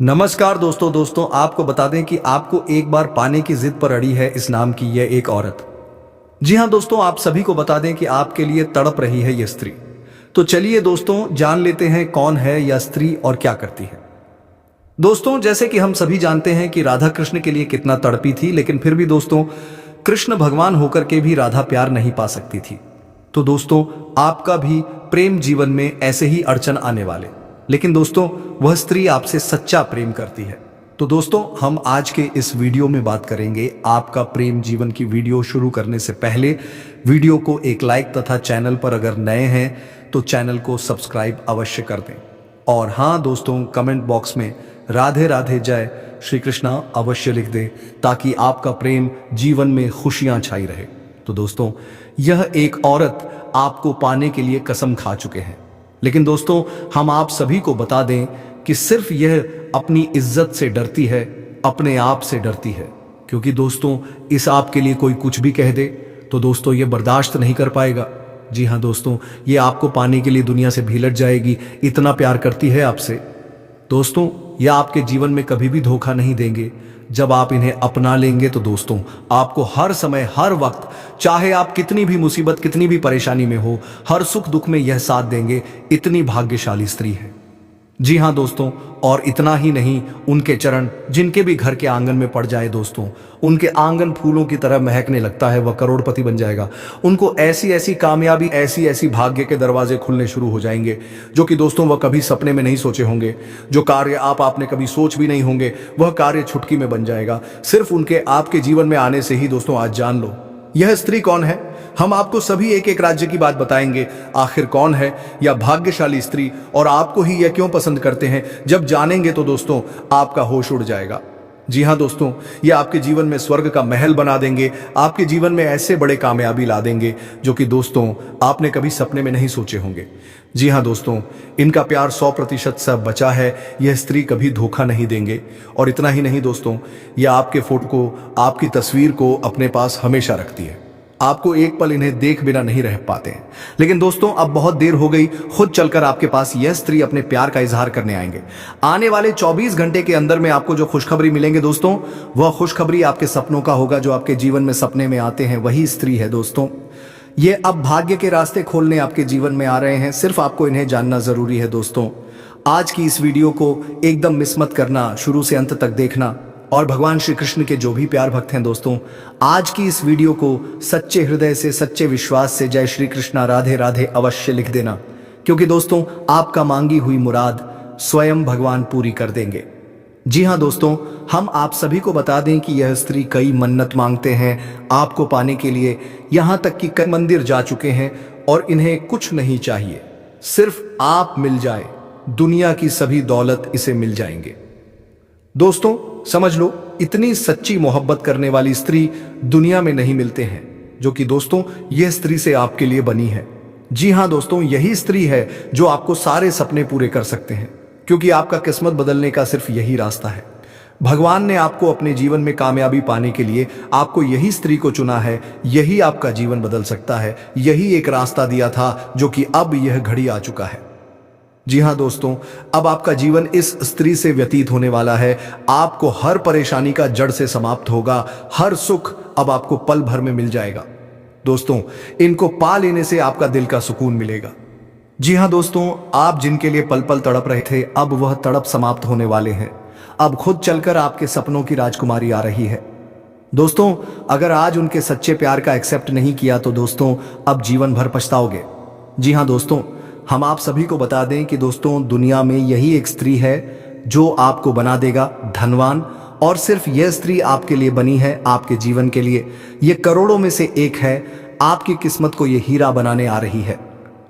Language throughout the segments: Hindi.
नमस्कार दोस्तों दोस्तों आपको बता दें कि आपको एक बार पाने की जिद पर अड़ी है इस नाम की यह एक औरत। जी हां दोस्तों, आप सभी को बता दें कि आपके लिए तड़प रही है यह स्त्री। तो चलिए दोस्तों जान लेते हैं कौन है यह स्त्री और क्या करती है। दोस्तों जैसे कि हम सभी जानते हैं कि राधा कृष्ण के लिए कितना तड़पी थी, लेकिन फिर भी दोस्तों कृष्ण भगवान होकर के भी राधा प्यार नहीं पा सकती थी। तो दोस्तों आपका भी प्रेम जीवन में ऐसे ही अड़चन आने वाले, लेकिन दोस्तों वह स्त्री आपसे सच्चा प्रेम करती है। तो दोस्तों हम आज के इस वीडियो में बात करेंगे आपका प्रेम जीवन की। वीडियो शुरू करने से पहले वीडियो को एक लाइक तथा चैनल पर अगर नए हैं तो चैनल को सब्सक्राइब अवश्य कर दें। और हाँ दोस्तों, कमेंट बॉक्स में राधे राधे जय श्री कृष्णा अवश्य लिख दें ताकि आपका प्रेम जीवन में खुशियां छाई रहे। तो दोस्तों यह एक औरत आपको पाने के लिए कसम खा चुके हैं, लेकिन दोस्तों हम आप सभी को बता दें कि सिर्फ यह अपनी इज्जत से डरती है, अपने आप से डरती है। क्योंकि दोस्तों इस आपके लिए कोई कुछ भी कह दे तो दोस्तों ये बर्दाश्त नहीं कर पाएगा। जी हाँ दोस्तों, ये आपको पाने के लिए दुनिया से भी लट जाएगी, इतना प्यार करती है आपसे। दोस्तों ये आपके जीवन में कभी भी धोखा नहीं देंगे। जब आप इन्हें अपना लेंगे तो दोस्तों आपको हर समय हर वक्त, चाहे आप कितनी भी मुसीबत कितनी भी परेशानी में हो, हर सुख दुख में यह साथ देंगे। इतनी भाग्यशाली स्त्री है। जी हाँ दोस्तों, और इतना ही नहीं, उनके चरण जिनके भी घर के आंगन में पड़ जाए दोस्तों, उनके आंगन फूलों की तरह महकने लगता है, वह करोड़पति बन जाएगा। उनको ऐसी ऐसी कामयाबी, ऐसी ऐसी भाग्य के दरवाजे खुलने शुरू हो जाएंगे जो कि दोस्तों वह कभी सपने में नहीं सोचे होंगे। जो कार्य आपने कभी सोच भी नहीं होंगे वह कार्य चुटकी में बन जाएगा, सिर्फ उनके आपके जीवन में आने से ही। दोस्तों आज जान लो यह स्त्री कौन है। हम आपको सभी एक एक राज्य की बात बताएंगे, आखिर कौन है यह भाग्यशाली स्त्री और आपको ही यह क्यों पसंद करते हैं। जब जानेंगे तो दोस्तों आपका होश उड़ जाएगा। जी हाँ दोस्तों, ये आपके जीवन में स्वर्ग का महल बना देंगे, आपके जीवन में ऐसे बड़े कामयाबी ला देंगे जो कि दोस्तों आपने कभी सपने में नहीं सोचे होंगे। जी हाँ दोस्तों, इनका प्यार 100% सब बचा है। यह स्त्री कभी धोखा नहीं देंगे। और इतना ही नहीं दोस्तों, यह आपके फोटो को, आपकी तस्वीर को अपने पास हमेशा रखती है। आपको एक पल इन्हें देख बिना नहीं रह पाते हैं। लेकिन दोस्तों अब बहुत देर हो गई, खुद चलकर आपके पास यह स्त्री अपने प्यार का इजहार करने आएंगे। आने वाले 24 घंटे के अंदर में आपको जो खुशखबरी मिलेंगे दोस्तों, वह खुशखबरी आपके सपनों का होगा। जो आपके जीवन में सपने में आते हैं वही स्त्री है दोस्तों। ये अब भाग्य के रास्ते खोलने आपके जीवन में आ रहे हैं, सिर्फ आपको इन्हें जानना जरूरी है। दोस्तों आज की इस वीडियो को एकदम मिस मत करना, शुरू से अंत तक देखना। और भगवान श्री कृष्ण के जो भी प्यार भक्त हैं दोस्तों, आज की इस वीडियो को सच्चे हृदय से, सच्चे विश्वास से जय श्री कृष्णा राधे राधे अवश्य लिख देना। क्योंकि दोस्तों आपका मांगी हुई मुराद स्वयं भगवान पूरी कर देंगे। जी हाँ दोस्तों, हम आप सभी को बता दें कि यह स्त्री कई मन्नत मांगते हैं आपको पाने के लिए, यहां तक कि कई मंदिर जा चुके हैं और इन्हें कुछ नहीं चाहिए, सिर्फ आप मिल जाए, दुनिया की सभी दौलत इसे मिल जाएंगे। दोस्तों समझ लो, इतनी सच्ची मोहब्बत करने वाली स्त्री दुनिया में नहीं मिलते हैं, जो कि दोस्तों यह स्त्री से आपके लिए बनी है। जी हाँ दोस्तों, यही स्त्री है जो आपको सारे सपने पूरे कर सकते हैं। क्योंकि आपका किस्मत बदलने का सिर्फ यही रास्ता है। भगवान ने आपको अपने जीवन में कामयाबी पाने के लिए आपको यही स्त्री को चुना है। यही आपका जीवन बदल सकता है। यही एक रास्ता दिया था जो कि अब यह घड़ी आ चुका है। जी हाँ दोस्तों, अब आपका जीवन इस स्त्री से व्यतीत होने वाला है। आपको हर परेशानी का जड़ से समाप्त होगा, हर सुख अब आपको पल भर में मिल जाएगा। दोस्तों इनको पा लेने से आपका दिल का सुकून मिलेगा। जी हाँ दोस्तों, आप जिनके लिए पल पल तड़प रहे थे, अब वह तड़प समाप्त होने वाले हैं। अब खुद चलकर आपके सपनों की राजकुमारी आ रही है। दोस्तों अगर आज उनके सच्चे प्यार का एक्सेप्ट नहीं किया तो दोस्तों अब जीवन भर पछताओगे। जी हाँ दोस्तों, हम आप सभी को बता दें कि दोस्तों दुनिया में यही एक स्त्री है जो आपको बना देगा धनवान। और सिर्फ यह स्त्री आपके लिए बनी है, आपके जीवन के लिए। यह करोड़ों में से एक है। आपकी किस्मत को यह हीरा बनाने आ रही है।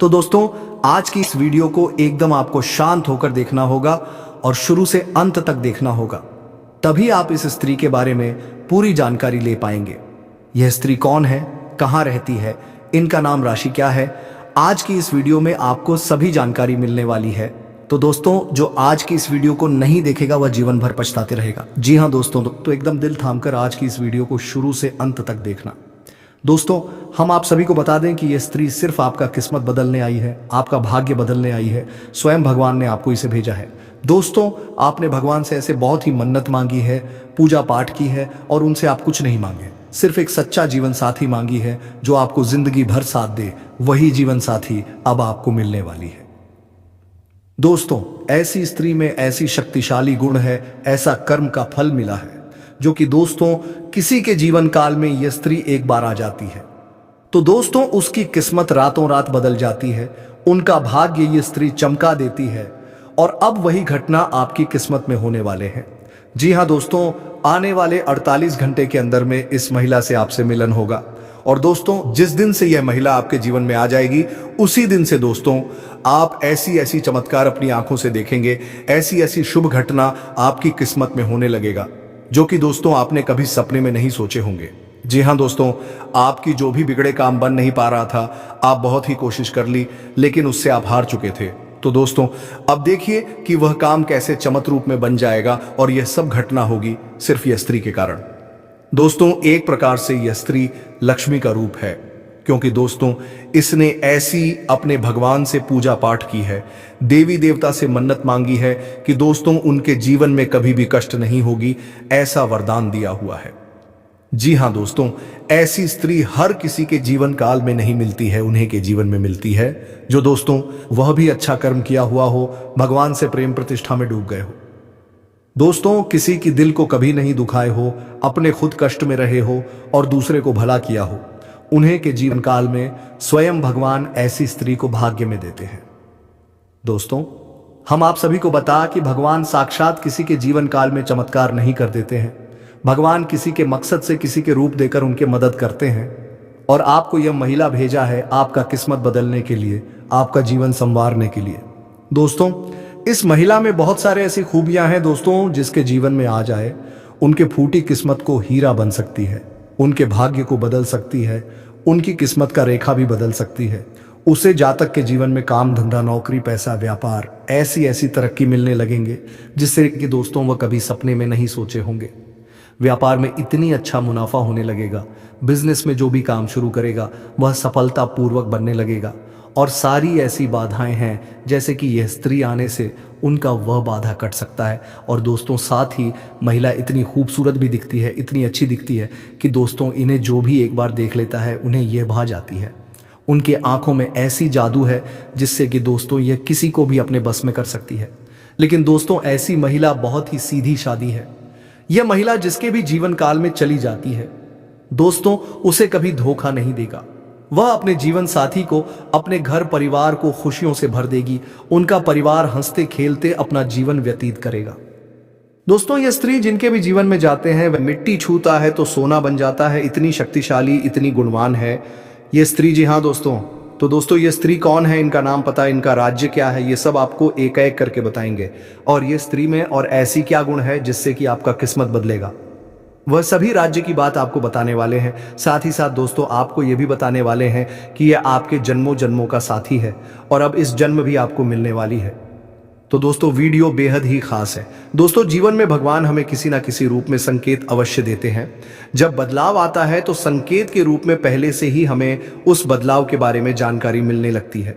तो दोस्तों आज की इस वीडियो को एकदम आपको शांत होकर देखना होगा और शुरू से अंत तक देखना होगा, तभी आप इस स्त्री के बारे में पूरी जानकारी ले पाएंगे। यह स्त्री कौन है, कहाँ रहती है, इनका नाम राशि क्या है, आज की इस वीडियो में आपको सभी जानकारी मिलने वाली है। तो दोस्तों जो आज की इस वीडियो को नहीं देखेगा वह जीवन भर पछताते रहेगा। जी हाँ दोस्तों, तो एकदम दिल थामकर आज की इस वीडियो को शुरू से अंत तक देखना। दोस्तों हम आप सभी को बता दें कि यह स्त्री सिर्फ आपका किस्मत बदलने आई है, आपका भाग्य बदलने आई है। स्वयं भगवान ने आपको इसे भेजा है। दोस्तों, आपने भगवान से ऐसे बहुत ही मन्नत मांगी है, पूजा पाठ की है और उनसे आप कुछ नहीं मांगे, सिर्फ एक सच्चा जीवन साथी मांगी है जो आपको जिंदगी भर साथ दे। वही जीवन साथी अब आपको मिलने वाली है। दोस्तों, ऐसी स्त्री में ऐसी शक्तिशाली गुण है, ऐसा कर्म का फल मिला है जो कि दोस्तों किसी के जीवन काल में यह स्त्री एक बार आ जाती है तो दोस्तों उसकी किस्मत रातों रात बदल जाती है, उनका भाग्य ये स्त्री चमका देती है और अब वही घटना आपकी किस्मत में होने वाले हैं। जी हाँ दोस्तों, आने वाले 48 घंटे के अंदर में इस महिला से आपसे मिलन होगा और दोस्तों जिस दिन से यह महिला आपके जीवन में आ जाएगी उसी दिन से दोस्तों आप ऐसी ऐसी चमत्कार अपनी आंखों से देखेंगे, ऐसी ऐसी शुभ घटना आपकी किस्मत में होने लगेगा जो कि दोस्तों आपने कभी सपने में नहीं सोचे होंगे। जी हाँ दोस्तों, आपकी जो भी बिगड़े काम बन नहीं पा रहा था, आप बहुत ही कोशिश कर ली लेकिन उससे आप हार चुके थे। तो दोस्तों अब देखिए कि वह काम कैसे चमक रूप में बन जाएगा और यह सब घटना होगी सिर्फ यह स्त्री के कारण। दोस्तों एक प्रकार से यह स्त्री लक्ष्मी का रूप है, क्योंकि दोस्तों इसने ऐसी अपने भगवान से पूजा पाठ की है, देवी देवता से मन्नत मांगी है कि दोस्तों उनके जीवन में कभी भी कष्ट नहीं होगी, ऐसा वरदान दिया हुआ है। जी हाँ दोस्तों, ऐसी स्त्री हर किसी के जीवन काल में नहीं मिलती है, उन्हीं के जीवन में मिलती है जो दोस्तों वह भी अच्छा कर्म किया हुआ हो, भगवान से प्रेम प्रतिष्ठा में डूब गए हो, दोस्तों किसी की दिल को कभी नहीं दुखाए हो, अपने खुद कष्ट में रहे हो और दूसरे को भला किया हो, उन्हें के जीवन काल में स्वयं भगवान ऐसी स्त्री को भाग्य में देते हैं। दोस्तों हम आप सभी को बता कि भगवान साक्षात किसी के जीवन काल में चमत्कार नहीं कर देते हैं, भगवान किसी के मकसद से किसी के रूप देकर उनके मदद करते हैं और आपको यह महिला भेजा है आपका किस्मत बदलने के लिए, आपका जीवन संवारने के लिए। दोस्तों इस महिला में बहुत सारे ऐसी खूबियां हैं दोस्तों, जिसके जीवन में आ जाए उनके फूटी किस्मत को हीरा बन सकती है, उनके भाग्य को बदल सकती है, उनकी किस्मत का रेखा भी बदल सकती है, उसे जातक के जीवन में काम धंधा नौकरी पैसा व्यापार ऐसी ऐसी तरक्की मिलने लगेंगे जिससे कि दोस्तों वह कभी सपने में नहीं सोचे होंगे। व्यापार में इतनी अच्छा मुनाफा होने लगेगा, बिजनेस में जो भी काम शुरू करेगा वह सफलतापूर्वक बनने लगेगा और सारी ऐसी बाधाएं हैं जैसे कि यह स्त्री आने से उनका वह बाधा कट सकता है। और दोस्तों साथ ही महिला इतनी खूबसूरत भी दिखती है, इतनी अच्छी दिखती है कि दोस्तों इन्हें जो भी एक बार देख लेता है उन्हें यह भा जाती है। उनके आंखों में ऐसी जादू है जिससे कि दोस्तों यह किसी को भी अपने बस में कर सकती है। लेकिन दोस्तों ऐसी महिला बहुत ही सीधी सादी है। यह महिला जिसके भी जीवन काल में चली जाती है दोस्तों उसे कभी धोखा नहीं देगा, वह अपने जीवन साथी को, अपने घर परिवार को खुशियों से भर देगी, उनका परिवार हंसते खेलते अपना जीवन व्यतीत करेगा। दोस्तों यह स्त्री जिनके भी जीवन में जाते हैं वह मिट्टी छूता है तो सोना बन जाता है, इतनी शक्तिशाली इतनी गुणवान है यह स्त्री। जी हाँ दोस्तों, तो दोस्तों ये स्त्री कौन है, इनका नाम पता, इनका राज्य क्या है, ये सब आपको एक एक करके बताएंगे। और ये स्त्री में और ऐसी क्या गुण है जिससे कि आपका किस्मत बदलेगा, वह सभी राज्य की बात आपको बताने वाले हैं। साथ ही साथ दोस्तों आपको ये भी बताने वाले हैं कि यह आपके जन्मों जन्मों का साथी है और अब इस जन्म भी आपको मिलने वाली है। तो दोस्तों वीडियो बेहद ही खास है। दोस्तों जीवन में भगवान हमें किसी ना किसी रूप में संकेत अवश्य देते हैं। जब बदलाव आता है तो संकेत के रूप में पहले से ही हमें उस बदलाव के बारे में जानकारी मिलने लगती है।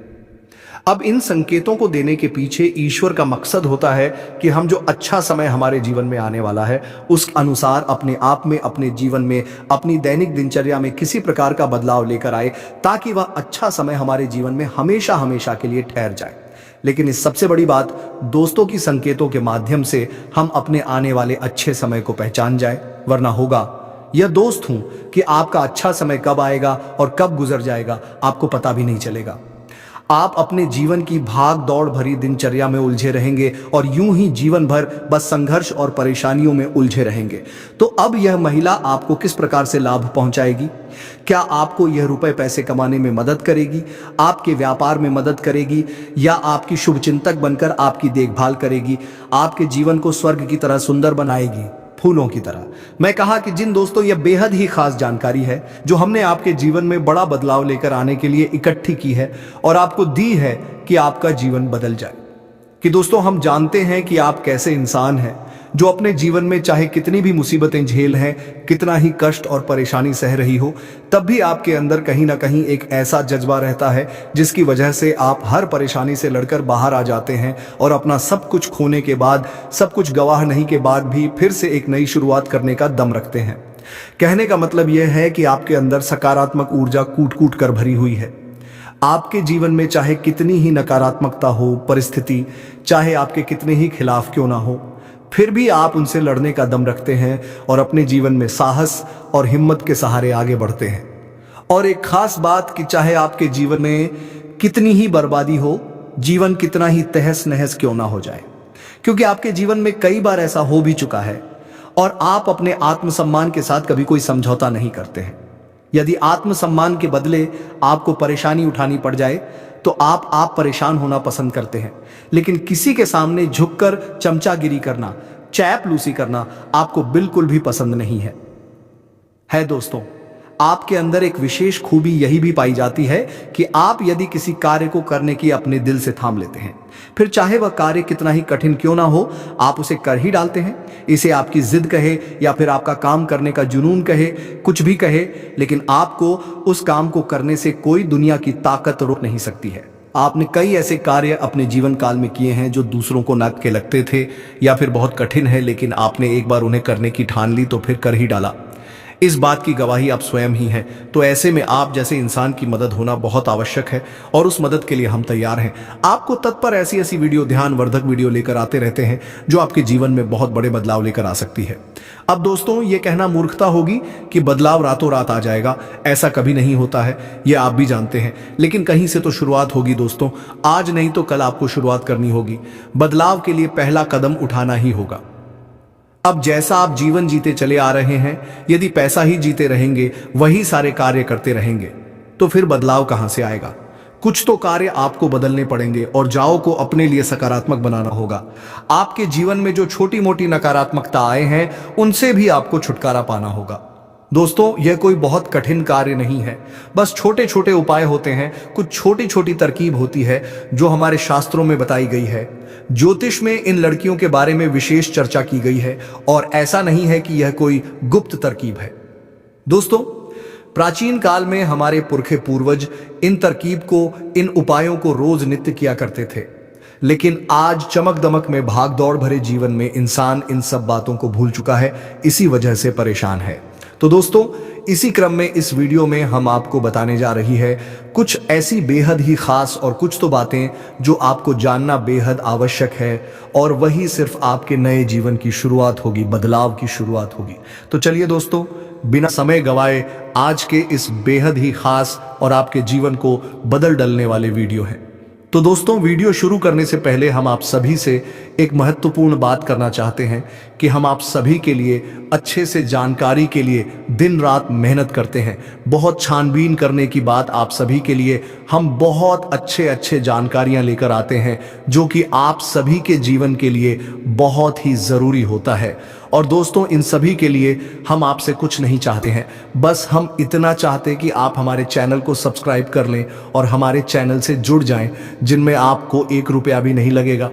अब इन संकेतों को देने के पीछे ईश्वर का मकसद होता है कि हम जो अच्छा समय हमारे जीवन में आने वाला है उस अनुसार अपने आप में, अपने जीवन में, अपनी दैनिक दिनचर्या में किसी प्रकार का बदलाव लेकर आए ताकि वह अच्छा समय हमारे जीवन में हमेशा हमेशा के लिए ठहर जाए। लेकिन इस सबसे बड़ी बात दोस्तों की संकेतों के माध्यम से हम अपने आने वाले अच्छे समय को पहचान जाए, वरना होगा यह दोस्त हूं कि आपका अच्छा समय कब आएगा और कब गुजर जाएगा आपको पता भी नहीं चलेगा। आप अपने जीवन की भाग दौड़ भरी दिनचर्या में उलझे रहेंगे और यूं ही जीवन भर बस संघर्ष और परेशानियों में उलझे रहेंगे। तो अब यह महिला आपको किस प्रकार से लाभ पहुंचाएगी? क्या आपको यह रुपए पैसे कमाने में मदद करेगी, आपके व्यापार में मदद करेगी, या आपकी शुभचिंतक बनकर आपकी देखभाल करेगी, आपके जीवन को स्वर्ग की तरह सुंदर बनाएगी, फूलों की तरह? मैं कहा कि जिन दोस्तों यह बेहद ही खास जानकारी है जो हमने आपके जीवन में बड़ा बदलाव लेकर आने के लिए इकट्ठी की है और आपको दी है कि आपका जीवन बदल जाए। कि दोस्तों हम जानते हैं कि आप कैसे इंसान हैं, जो अपने जीवन में चाहे कितनी भी मुसीबतें झेल हैं, कितना ही कष्ट और परेशानी सह रही हो, तब भी आपके अंदर कहीं ना कहीं एक ऐसा जज्बा रहता है जिसकी वजह से आप हर परेशानी से लड़कर बाहर आ जाते हैं और अपना सब कुछ खोने के बाद, सब कुछ गवाह नहीं के बाद भी फिर से एक नई शुरुआत करने का दम रखते हैं। कहने का मतलब यह है कि आपके अंदर सकारात्मक ऊर्जा कूट कूट कर भरी हुई है। आपके जीवन में चाहे कितनी ही नकारात्मकता हो, परिस्थिति चाहे आपके कितने ही खिलाफ क्यों ना हो, फिर भी आप उनसे लड़ने का दम रखते हैं और अपने जीवन में साहस और हिम्मत के सहारे आगे बढ़ते हैं। और एक खास बात कि चाहे आपके जीवन में कितनी ही बर्बादी हो, जीवन कितना ही तहस नहस क्यों ना हो जाए, क्योंकि आपके जीवन में कई बार ऐसा हो भी चुका है और आप अपने आत्मसम्मान के साथ कभी कोई समझौता नहीं करते हैं। यदि आत्मसम्मान के बदले आपको परेशानी उठानी पड़ जाए तो आप परेशान होना पसंद करते हैं, लेकिन किसी के सामने झुककर चमचागिरी करना, चैपलूसी करना आपको बिल्कुल भी पसंद नहीं है दोस्तों। आपके अंदर एक विशेष खूबी यही भी पाई जाती है कि आप यदि किसी कार्य को करने की अपने दिल से थाम लेते हैं, फिर चाहे वह कार्य कितना ही कठिन क्यों ना हो, आप उसे कर ही डालते हैं। इसे आपकी जिद कहे या फिर आपका काम करने का जुनून कहे, कुछ भी कहे, लेकिन आपको उस काम को करने से कोई दुनिया की ताकत रोक नहीं सकती है। आपने कई ऐसे कार्य अपने जीवन काल में किए हैं जो दूसरों को नाक के लगते थे या फिर बहुत कठिन है, लेकिन आपने एक बार उन्हें करने की ठान ली तो फिर कर ही डाला। इस बात की गवाही आप स्वयं ही हैं। तो ऐसे में आप जैसे इंसान की मदद होना बहुत आवश्यक है और उस मदद के लिए हम तैयार हैं। आपको तत्पर ऐसी ऐसी वीडियो, ध्यानवर्धक वीडियो लेकर आते रहते हैं जो आपके जीवन में बहुत बड़े बदलाव लेकर आ सकती है। अब दोस्तों, ये कहना मूर्खता होगी कि बदलाव रातों रात आ जाएगा, ऐसा कभी नहीं होता है, ये आप भी जानते हैं। लेकिन कहीं से तो शुरुआत होगी दोस्तों, आज नहीं तो कल आपको शुरुआत करनी होगी। बदलाव के लिए पहला कदम उठाना ही होगा। अब जैसा आप जीवन जीते चले आ रहे हैं, यदि पैसा ही जीते रहेंगे, वही सारे कार्य करते रहेंगे, तो फिर बदलाव कहां से आएगा। कुछ तो कार्य आपको बदलने पड़ेंगे और जाओ को अपने लिए सकारात्मक बनाना होगा। आपके जीवन में जो छोटी मोटी नकारात्मकता आए हैं, उनसे भी आपको छुटकारा पाना होगा। दोस्तों, यह कोई बहुत कठिन कार्य नहीं है, बस छोटे छोटे उपाय होते हैं, कुछ छोटी छोटी तरकीब होती है जो हमारे शास्त्रों में बताई गई है। ज्योतिष में इन लड़कियों के बारे में विशेष चर्चा की गई है और ऐसा नहीं है कि यह कोई गुप्त तरकीब है। दोस्तों, प्राचीन काल में हमारे पुरखे पूर्वज इन तरकीब को, इन उपायों को रोज नित्य किया करते थे, लेकिन आज चमक दमक में भाग दौड़ भरे जीवन में इंसान इन सब बातों को भूल चुका है, इसी वजह से परेशान है। तो दोस्तों, इसी क्रम में इस वीडियो में हम आपको बताने जा रही है कुछ ऐसी बेहद ही खास और कुछ तो बातें जो आपको जानना बेहद आवश्यक है, और वही सिर्फ आपके नए जीवन की शुरुआत होगी, बदलाव की शुरुआत होगी। तो चलिए दोस्तों, बिना समय गवाए आज के इस बेहद ही खास और आपके जीवन को बदल डालने वाले वीडियो है। तो दोस्तों, वीडियो शुरू करने से पहले हम आप सभी से एक महत्वपूर्ण बात करना चाहते हैं कि हम आप सभी के लिए अच्छे से जानकारी के लिए दिन रात मेहनत करते हैं। बहुत छानबीन करने की बात आप सभी के लिए हम बहुत अच्छे जानकारियां लेकर आते हैं जो कि आप सभी के जीवन के लिए बहुत ही ज़रूरी होता है। और दोस्तों, इन सभी के लिए हम आपसे कुछ नहीं चाहते हैं, बस हम इतना चाहते हैं कि आप हमारे चैनल को सब्सक्राइब कर लें और हमारे चैनल से जुड़ जाएं, जिनमें आपको 1 रुपया भी नहीं लगेगा।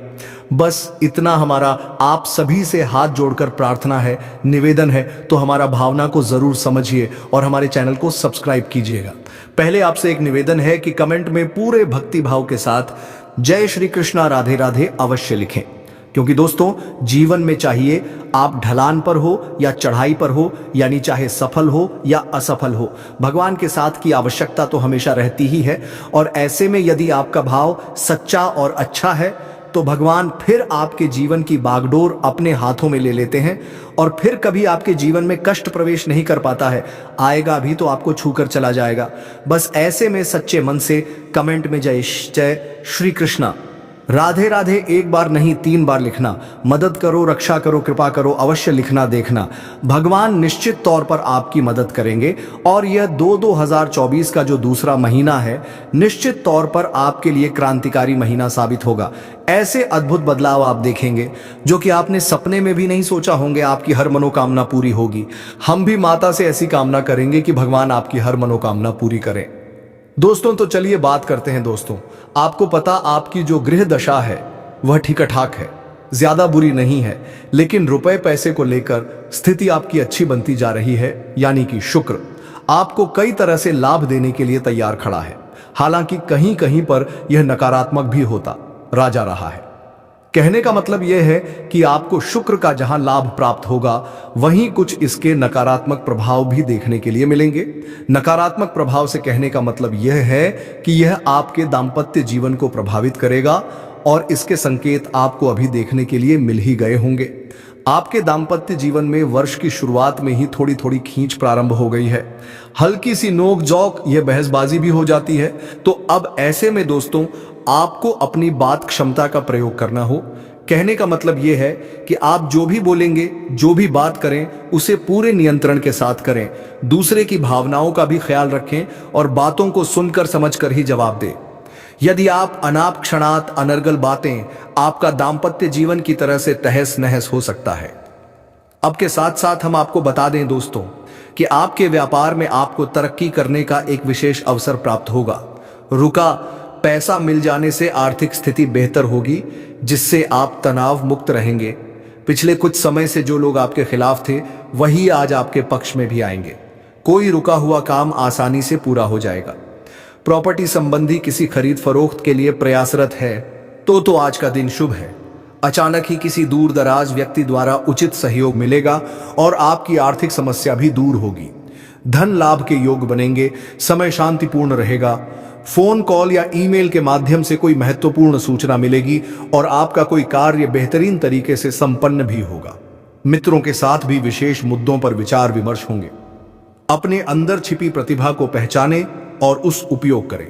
बस इतना हमारा आप सभी से हाथ जोड़कर प्रार्थना है, निवेदन है। तो हमारा भावना को जरूर समझिए और हमारे चैनल को सब्सक्राइब कीजिएगा। पहले आपसे एक निवेदन है कि कमेंट में पूरे भक्ति भाव के साथ जय श्री कृष्णा राधे राधे अवश्य लिखें, क्योंकि दोस्तों, जीवन में चाहिए आप ढलान पर हो या चढ़ाई पर हो, यानी चाहे सफल हो या असफल हो, भगवान के साथ की आवश्यकता तो हमेशा रहती ही है। और ऐसे में यदि आपका भाव सच्चा और अच्छा है तो भगवान फिर आपके जीवन की बागडोर अपने हाथों में ले लेते हैं और फिर कभी आपके जीवन में कष्ट प्रवेश नहीं कर पाता है, आएगा भी तो आपको छूकर चला जाएगा। बस ऐसे में सच्चे मन से कमेंट में जय श्री कृष्णा राधे राधे 1 बार नहीं 3 बार लिखना। मदद करो, रक्षा करो, कृपा करो, अवश्य लिखना देखना। भगवान निश्चित तौर पर आपकी मदद करेंगे और यह 2024 का जो दूसरा महीना है, निश्चित तौर पर आपके लिए क्रांतिकारी महीना साबित होगा। ऐसे अद्भुत बदलाव आप देखेंगे जो कि आपने सपने में भी नहीं सोचा होंगे। आपकी हर मनोकामना पूरी होगी। हम भी माता से ऐसी कामना करेंगे कि भगवान आपकी हर मनोकामना पूरी करें। दोस्तों, तो चलिए बात करते हैं। दोस्तों, आपको पता, आपकी जो गृह दशा है वह ठीक ठाक है, ज्यादा बुरी नहीं है, लेकिन रुपए पैसे को लेकर स्थिति आपकी अच्छी बनती जा रही है, यानी कि शुक्र आपको कई तरह से लाभ देने के लिए तैयार खड़ा है। हालांकि कहीं कहीं पर यह नकारात्मक भी होता राजा रहा है। कहने का मतलब यह है कि आपको शुक्र का जहां लाभ प्राप्त होगा, वहीं कुछ इसके नकारात्मक प्रभाव भी देखने के लिए मिलेंगे। नकारात्मक प्रभाव से कहने का मतलब यह है कि यह आपके दाम्पत्य जीवन को प्रभावित करेगा, और इसके संकेत आपको अभी देखने के लिए मिल ही गए होंगे। आपके दाम्पत्य जीवन में वर्ष की शुरुआत में ही थोड़ी थोड़ी खींच प्रारंभ हो गई है, हल्की सी नोक झोंक, यह बहसबाजी भी हो जाती है। तो अब ऐसे में दोस्तों आपको अपनी बात क्षमता का प्रयोग करना हो। कहने का मतलब यह है कि आप जो भी बोलेंगे, जो भी बात करें, उसे पूरे नियंत्रण के साथ करें। दूसरे की भावनाओं का भी ख्याल रखें और बातों को सुनकर समझकर ही जवाब दें। यदि आप अनाप क्षणात अनर्गल बातें, आपका दाम्पत्य जीवन की तरह से तहस नहस हो सकता है। अब के साथ साथ हम आपको बता दें दोस्तों कि आपके व्यापार में आपको तरक्की करने का एक विशेष अवसर प्राप्त होगा। रुका पैसा मिल जाने से आर्थिक स्थिति बेहतर होगी, जिससे आप तनाव मुक्त रहेंगे। पिछले कुछ समय से जो लोग आपके खिलाफ थे, वही आज आपके पक्ष में भी आएंगे। कोई रुका हुआ काम आसानी से पूरा हो जाएगा। प्रॉपर्टी संबंधी किसी खरीद फरोख्त के लिए प्रयासरत है तो आज का दिन शुभ है। अचानक ही किसी दूर दराज व्यक्ति द्वारा उचित सहयोग मिलेगा और आपकी आर्थिक समस्या भी दूर होगी। धन लाभ के योग बनेंगे, समय शांतिपूर्ण रहेगा। फोन कॉल या ईमेल के माध्यम से कोई महत्वपूर्ण सूचना मिलेगी और आपका कोई कार्य बेहतरीन तरीके से संपन्न भी होगा। मित्रों के साथ भी विशेष मुद्दों पर विचार विमर्श होंगे। अपने अंदर छिपी प्रतिभा को पहचानें और उस उपयोग करें।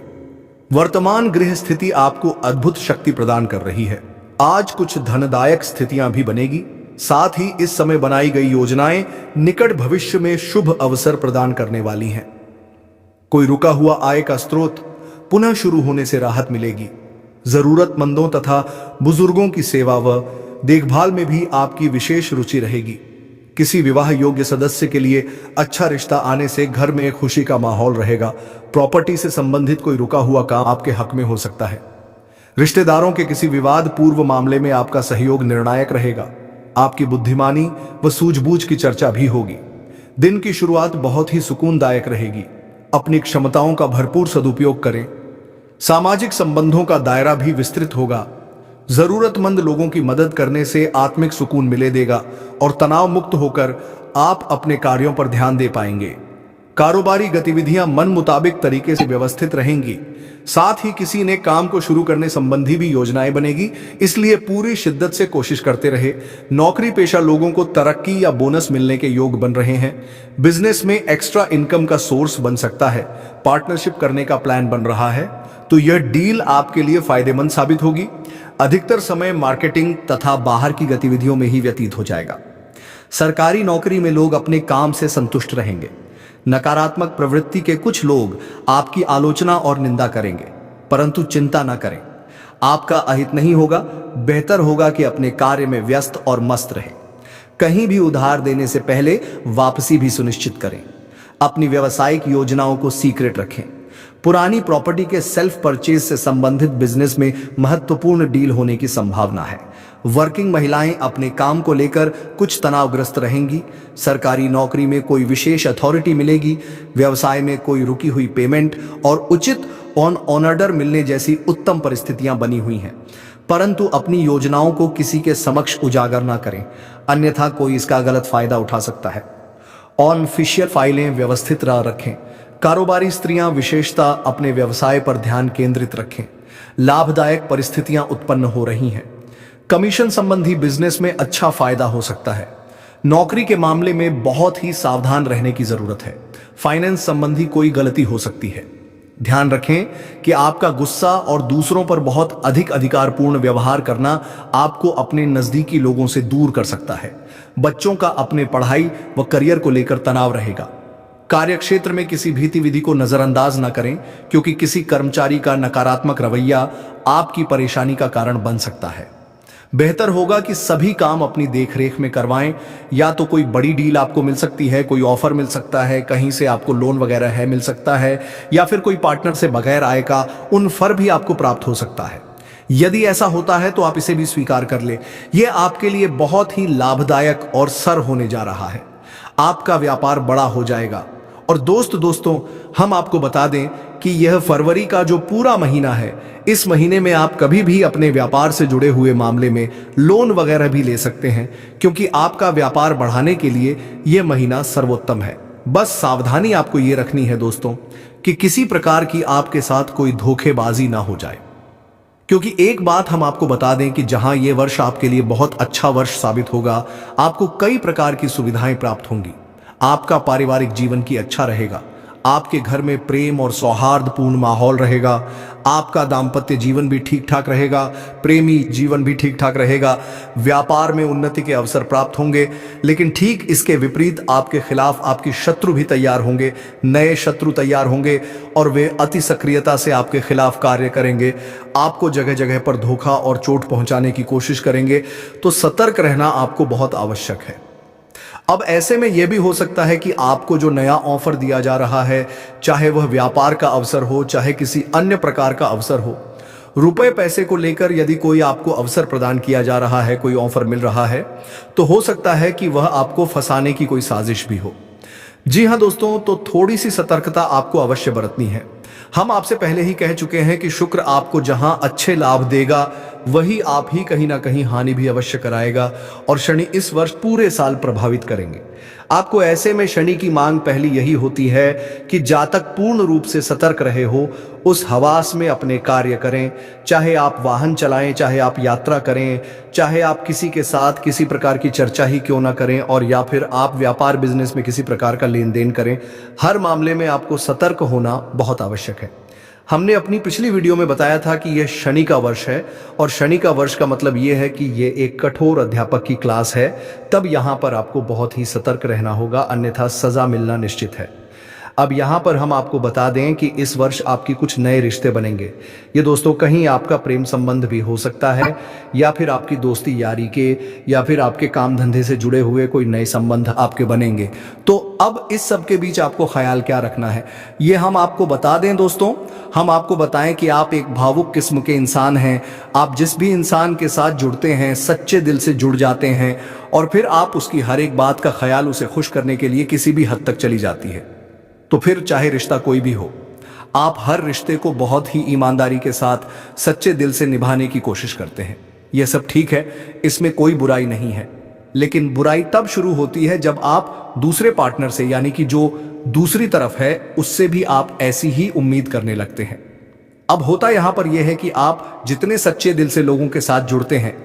वर्तमान गृह स्थिति आपको अद्भुत शक्ति प्रदान कर रही है। आज कुछ धनदायक स्थितियां भी बनेगी। साथ ही इस समय बनाई गई योजनाएं निकट भविष्य में शुभ अवसर प्रदान करने वाली हैं। कोई रुका हुआ आय का स्रोत पुनः शुरू होने से राहत मिलेगी। जरूरतमंदों तथा बुजुर्गों की सेवा व देखभाल में भी आपकी विशेष रुचि रहेगी। किसी विवाह योग्य सदस्य के लिए अच्छा रिश्ता आने से घर में एक खुशी का माहौल रहेगा। प्रॉपर्टी से संबंधित कोई रुका हुआ काम आपके हक में हो सकता है। रिश्तेदारों के किसी विवाद पूर्व मामले में आपका सहयोग निर्णायक रहेगा। आपकी बुद्धिमानी व सूझबूझ की चर्चा भी होगी। दिन की शुरुआत बहुत ही सुकूनदायक रहेगी। अपनी क्षमताओं का भरपूर सदुपयोग करें। सामाजिक संबंधों का दायरा भी विस्तृत होगा। जरूरतमंद लोगों की मदद करने से आत्मिक सुकून मिले देगा और तनाव मुक्त होकर आप अपने कार्यों पर ध्यान दे पाएंगे। कारोबारी गतिविधियां मन मुताबिक तरीके से व्यवस्थित रहेंगी। साथ ही किसी ने काम को शुरू करने संबंधी भी योजनाएं बनेगी, इसलिए पूरी शिद्दत से कोशिश करते रहे। नौकरी पेशा लोगों को तरक्की या बोनस मिलने के योग बन रहे हैं। बिजनेस में एक्स्ट्रा इनकम का सोर्स बन सकता है। पार्टनरशिप करने का प्लान बन रहा है तो यह डील आपके लिए फायदेमंद साबित होगी। अधिकतर समय मार्केटिंग तथा बाहर की गतिविधियों में ही व्यतीत हो जाएगा। सरकारी नौकरी में लोग अपने काम से संतुष्ट रहेंगे। नकारात्मक प्रवृत्ति के कुछ लोग आपकी आलोचना और निंदा करेंगे, परंतु चिंता न करें, आपका अहित नहीं होगा। बेहतर होगा कि अपने कार्य में व्यस्त और मस्त रहें। कहीं भी उधार देने से पहले वापसी भी सुनिश्चित करें। अपनी व्यावसायिक योजनाओं को सीक्रेट रखें। पुरानी प्रॉपर्टी के सेल्फ परचेज से संबंधित बिजनेस में महत्वपूर्ण डील होने की संभावना है। वर्किंग महिलाएं अपने काम को लेकर कुछ तनावग्रस्त रहेंगी। सरकारी नौकरी में कोई विशेष अथॉरिटी मिलेगी। व्यवसाय में कोई रुकी हुई पेमेंट और उचित ऑन ऑर्डर मिलने जैसी उत्तम परिस्थितियां बनी हुई हैं, परंतु अपनी योजनाओं को किसी के समक्ष उजागर ना करें, अन्यथा कोई इसका गलत फायदा उठा सकता है। ऑनफिशियल फाइलें व्यवस्थित रखें। कारोबारी स्त्रियां विशेषता अपने व्यवसाय पर ध्यान केंद्रित रखें। लाभदायक परिस्थितियां उत्पन्न हो रही हैं। कमीशन संबंधी बिजनेस में अच्छा फायदा हो सकता है। नौकरी के मामले में बहुत ही सावधान रहने की जरूरत है। फाइनेंस संबंधी कोई गलती हो सकती है। ध्यान रखें कि आपका गुस्सा और दूसरों पर बहुत अधिक अधिकारपूर्ण व्यवहार करना आपको अपने नजदीकी लोगों से दूर कर सकता है। बच्चों का अपने पढ़ाई व करियर को लेकर तनाव रहेगा। कार्यक्षेत्र में किसी गतिविधि को नजरअंदाज न करें, क्योंकि किसी कर्मचारी का नकारात्मक रवैया आपकी परेशानी का कारण बन सकता है। बेहतर होगा कि सभी काम अपनी देखरेख में करवाएं। या तो कोई बड़ी डील आपको मिल सकती है, कोई ऑफर मिल सकता है, कहीं से आपको लोन वगैरह मिल सकता है, या फिर कोई पार्टनर से बगैर आय का उन फर भी आपको प्राप्त हो सकता है। यदि ऐसा होता है तो आप इसे भी स्वीकार कर ले। यह आपके लिए बहुत ही लाभदायक और सर होने जा रहा है। आपका व्यापार बड़ा हो जाएगा। और दोस्तों हम आपको बता दें कि यह फरवरी का जो पूरा महीना है, इस महीने में आप कभी भी अपने व्यापार से जुड़े हुए मामले में लोन वगैरह भी ले सकते हैं, क्योंकि आपका व्यापार बढ़ाने के लिए यह महीना सर्वोत्तम है। बस सावधानी आपको यह रखनी है दोस्तों कि किसी प्रकार की आपके साथ कोई धोखेबाजी ना हो जाए। क्योंकि एक बात हम आपको बता दें कि जहां यह वर्ष आपके लिए बहुत अच्छा वर्ष साबित होगा, आपको कई प्रकार की सुविधाएं प्राप्त होंगी। आपका पारिवारिक जीवन की अच्छा रहेगा, आपके घर में प्रेम और सौहार्दपूर्ण माहौल रहेगा, आपका दाम्पत्य जीवन भी ठीक ठाक रहेगा, प्रेमी जीवन भी ठीक ठाक रहेगा, व्यापार में उन्नति के अवसर प्राप्त होंगे। लेकिन ठीक इसके विपरीत आपके खिलाफ आपके शत्रु भी तैयार होंगे, नए शत्रु तैयार होंगे और वे अति सक्रियता से आपके खिलाफ कार्य करेंगे, आपको जगह जगह पर धोखा और चोट पहुंचाने की कोशिश करेंगे। तो सतर्क रहना आपको बहुत आवश्यक है। अब ऐसे में यह भी हो सकता है कि आपको जो नया ऑफर दिया जा रहा है, चाहे वह व्यापार का अवसर हो, चाहे किसी अन्य प्रकार का अवसर हो, रुपए पैसे को लेकर यदि कोई आपको अवसर प्रदान किया जा रहा है, कोई ऑफर मिल रहा है, तो हो सकता है कि वह आपको फंसाने की कोई साजिश भी हो। जी हां दोस्तों, तो थोड़ी सी सतर्कता आपको अवश्य बरतनी है। हम आपसे पहले ही कह चुके हैं कि शुक्र आपको जहां अच्छे लाभ देगा, वही आप ही कहीं ना कहीं हानि भी अवश्य कराएगा। और शनि इस वर्ष पूरे साल प्रभावित करेंगे आपको। ऐसे में शनि की मांग पहली यही होती है कि जातक पूर्ण रूप से सतर्क रहे हो, उस हवास में अपने कार्य करें। चाहे आप वाहन चलाएं, चाहे आप यात्रा करें, चाहे आप किसी के साथ किसी प्रकार की चर्चा ही क्यों ना करें, और या फिर आप व्यापार बिजनेस में किसी प्रकार का लेन देन करें, हर मामले में आपको सतर्क होना बहुत आवश्यक है। हमने अपनी पिछली वीडियो में बताया था कि यह शनि का वर्ष है, और शनि का वर्ष का मतलब यह है कि यह एक कठोर अध्यापक की क्लास है। तब यहां पर आपको बहुत ही सतर्क रहना होगा, अन्यथा सजा मिलना निश्चित है। अब यहाँ पर हम आपको बता दें कि इस वर्ष आपकी कुछ नए रिश्ते बनेंगे। ये दोस्तों कहीं आपका प्रेम संबंध भी हो सकता है, या फिर आपकी दोस्ती यारी के, या फिर आपके काम धंधे से जुड़े हुए कोई नए संबंध आपके बनेंगे। तो अब इस सब के बीच आपको ख्याल क्या रखना है, ये हम आपको बता दें दोस्तों। हम आपको बताएं कि आप एक भावुक किस्म के इंसान हैं। आप जिस भी इंसान के साथ जुड़ते हैं, सच्चे दिल से जुड़ जाते हैं, और फिर आप उसकी हर एक बात का ख्याल उसे खुश करने के लिए किसी भी हद तक चली जाती है। तो फिर चाहे रिश्ता कोई भी हो, आप हर रिश्ते को बहुत ही ईमानदारी के साथ सच्चे दिल से निभाने की कोशिश करते हैं। यह सब ठीक है, इसमें कोई बुराई नहीं है। लेकिन बुराई तब शुरू होती है जब आप दूसरे पार्टनर से, यानी कि जो दूसरी तरफ है, उससे भी आप ऐसी ही उम्मीद करने लगते हैं। अब होता यहां पर यह है कि आप जितने सच्चे दिल से लोगों के साथ जुड़ते हैं,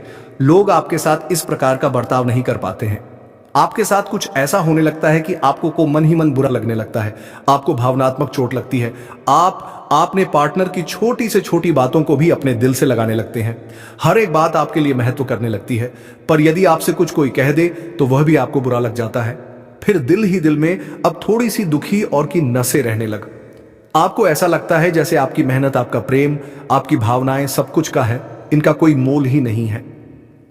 लोग आपके साथ इस प्रकार का बर्ताव नहीं कर पाते हैं। आपके साथ कुछ ऐसा होने लगता है कि आपको को मन ही मन बुरा लगने लगता है, आपको भावनात्मक चोट लगती है। आप अपने पार्टनर की छोटी से छोटी बातों को भी अपने दिल से लगाने लगते हैं। हर एक बात आपके लिए महत्व करने लगती है। पर यदि आपसे कुछ कोई कह दे तो वह भी आपको बुरा लग जाता है। फिर दिल ही दिल में अब थोड़ी सी दुखी और की नसें रहने लग। आपको ऐसा लगता है जैसे आपकी मेहनत, आपका प्रेम, आपकी भावनाएं सब कुछ का है, इनका कोई मोल ही नहीं है।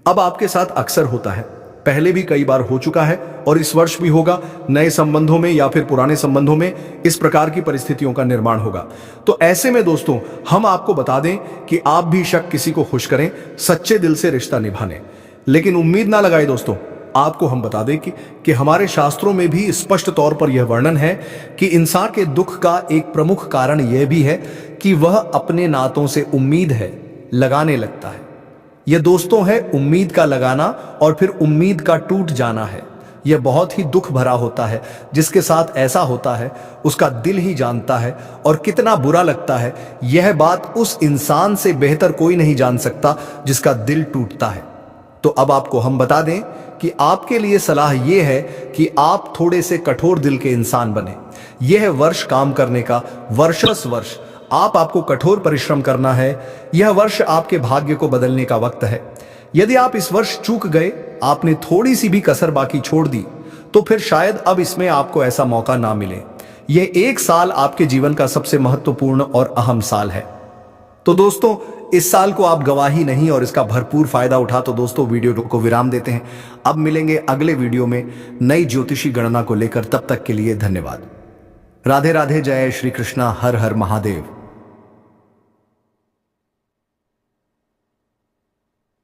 अब आपके साथ अक्सर होता है, पहले भी कई बार हो चुका है और इस वर्ष भी होगा। नए संबंधों में या फिर पुराने संबंधों में इस प्रकार की परिस्थितियों का निर्माण होगा। तो ऐसे में दोस्तों हम आपको बता दें कि आप भी शक किसी को खुश करें, सच्चे दिल से रिश्ता निभाने, लेकिन उम्मीद ना लगाए दोस्तों। आपको हम बता दें कि हमारे शास्त्रों में भी स्पष्ट तौर पर यह वर्णन है कि इंसान के दुख का एक प्रमुख कारण यह भी है कि वह अपने नातों से उम्मीद है लगाने लगता है। यह दोस्तों है उम्मीद का लगाना और फिर उम्मीद का टूट जाना है। यह बहुत ही दुख भरा होता है। जिसके साथ ऐसा होता है उसका दिल ही जानता है और कितना बुरा लगता है। यह बात उस इंसान से बेहतर कोई नहीं जान सकता जिसका दिल टूटता है। तो अब आपको हम बता दें कि आपके लिए सलाह यह है कि आप थोड़े से कठोर दिल के इंसान बने। यह वर्ष काम करने का वर्षस वर्ष आपको कठोर परिश्रम करना है। यह वर्ष आपके भाग्य को बदलने का वक्त है। यदि आप इस वर्ष चूक गए, आपने थोड़ी सी भी कसर बाकी छोड़ दी, तो फिर शायद अब इसमें आपको ऐसा मौका ना मिले। यह एक साल आपके जीवन का सबसे महत्वपूर्ण और अहम साल है। तो दोस्तों इस साल को आप गवाही नहीं और इसका भरपूर फायदा उठा। तो दोस्तों वीडियो को विराम देते हैं। अब मिलेंगे अगले वीडियो में नई ज्योतिषी गणना को लेकर। तब तक के लिए धन्यवाद। राधे राधे। जय श्री कृष्णा। हर हर महादेव।